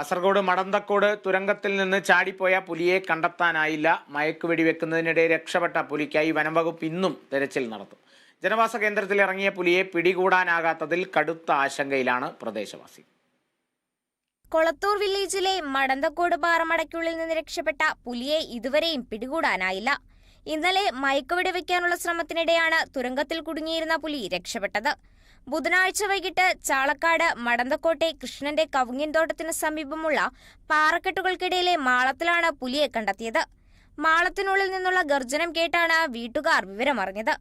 കാസർഗോഡ് മടന്തക്കോട് തുരങ്കത്തിൽ നിന്ന് ചാടിപ്പോയ പുലിയെ കണ്ടെത്താനായില്ല. മയക്കുവെടി വെക്കുന്നതിനിടെ രക്ഷപ്പെട്ട പുലിക്കായി വനംവകുപ്പ് ഇന്നും തെരച്ചിൽ നടത്തും. ജനവാസ കേന്ദ്രത്തിൽ ഇറങ്ങിയ പുലിയെ പിടികൂടാനാകാത്തതിൽ കടുത്ത ആശങ്കയിലാണ് പ്രദേശവാസി. കൊളത്തൂർ വില്ലേജിലെ മടന്തക്കോട് പാറമടയ്ക്കുള്ളിൽ നിന്ന് രക്ഷപ്പെട്ട പുലിയെ ഇതുവരെയും പിടികൂടാനായില്ല. ഇന്നലെ മയക്കുവെടി വയ്ക്കാനുള്ള ശ്രമത്തിനിടെയാണ് തുരങ്കത്തിൽ കുടുങ്ങിയിരുന്ന പുലി രക്ഷപ്പെട്ടത്. ബുധനാഴ്ച വൈകിട്ട് ചാളക്കാട് മടന്തക്കോട്ടെ കൃഷ്ണന്റെ കവുങ്ങിൻതോട്ടത്തിന് സമീപമുള്ള പാറക്കെട്ടുകൾക്കിടയിലെ മാളത്തിലാണ് പുലിയെ കണ്ടെത്തിയത്. മാളത്തിനുള്ളിൽ നിന്നുള്ള ഗർജനം കേട്ടാണ് വീട്ടുകാർ വിവരമറിഞ്ഞത്.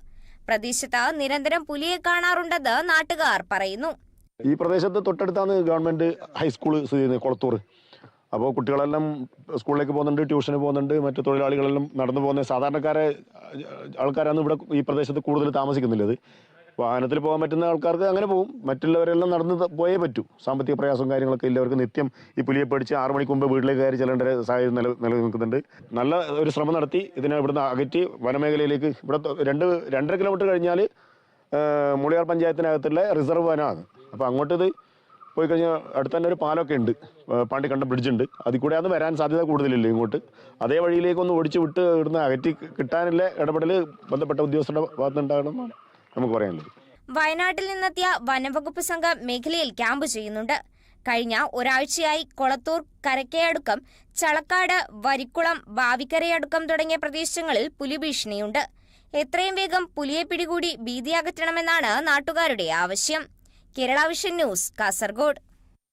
പ്രദേശത്ത് നിരന്തരം പുലിയെ കാണാറുണ്ടെന്ന് നാട്ടുകാർ പറയുന്നു. ഈ പ്രദേശത്ത് തൊട്ടടുത്താണ് ഗവൺമെന്റ് ഹൈസ്കൂൾ സ്ഥിതി ചെയ്യുന്നത്, കൊളത്തൂർ. അപ്പോൾ കുട്ടികളെല്ലാം സ്കൂളിലേക്ക് പോകുന്നുണ്ട്, ട്യൂഷന് പോകുന്നുണ്ട്, മറ്റു തൊഴിലാളികളെല്ലാം നടന്നു പോകുന്ന ആൾക്കാരാണ് ഇവിടെ ഈ പ്രദേശത്ത് കൂടുതൽ താമസിക്കുന്നില്ലത്. വാഹനത്തിൽ പോകാൻ പറ്റുന്ന ആൾക്കാർക്ക് അങ്ങനെ പോകും, മറ്റുള്ളവരെല്ലാം നടന്ന് പോയേ പറ്റൂ. സാമ്പത്തിക പ്രയാസവും കാര്യങ്ങളൊക്കെ ഇല്ലവർക്ക് നിത്യം ഈ പുലിയെ പേടിച്ച് 6 മണിക്ക് മുമ്പ് വീട്ടിലേക്ക് കയറി ചെല്ലേണ്ട സാഹചര്യം നിലനിൽക്കുന്നുണ്ട്. നല്ല ഒരു ശ്രമം നടത്തി ഇതിനെ ഇവിടുന്ന് അകറ്റി വനമേഖലയിലേക്ക്, ഇവിടെ 2.5 കിലോമീറ്റർ കഴിഞ്ഞാൽ മുളിയാർ പഞ്ചായത്തിനകത്തുള്ള റിസർവ് വനമാണ്. അപ്പോൾ അങ്ങോട്ട് ഇത് പോയി കഴിഞ്ഞാൽ അടുത്ത് തന്നെ ഒരു പാലമൊക്കെ ഉണ്ട്, പാണ്ടിക്കണ്ടം ബ്രിഡ്ജുണ്ട്. അതിൽ കൂടെയാണ് വരാൻ സാധ്യത കൂടുതലില്ല ഇങ്ങോട്ട്. അതേ വഴിയിലേക്കൊന്ന് ഓടിച്ചു വിട്ട് ഇവിടുന്ന് അകറ്റി കിട്ടാനുള്ള ഇടപെടൽ ബന്ധപ്പെട്ട ഉദ്യോഗസ്ഥരുടെ ഭാഗത്തുനിന്നുണ്ടാകണമെന്നാണ് നമുക്ക് പറയാനുള്ളത്. വയനാട്ടിൽ നിന്നെത്തിയ വനംവകുപ്പ് സംഘം മേഖലയിൽ ക്യാമ്പ് ചെയ്യുന്നുണ്ട്. കഴിഞ്ഞ ഒരാഴ്ചയായി കൊളത്തൂർ, കരക്കയടുക്കം, ചളക്കാട്, വരിക്കുളം, ബാവിക്കരയടുക്കം തുടങ്ങിയ പ്രദേശങ്ങളിൽ പുലി ഭീഷണിയുണ്ട്. എത്രയും വേഗം പുലിയെ പിടികൂടി ഭീതി അകറ്റണമെന്നാണ് നാട്ടുകാരുടെ ആവശ്യം. Kerala vision news, Kasaragod.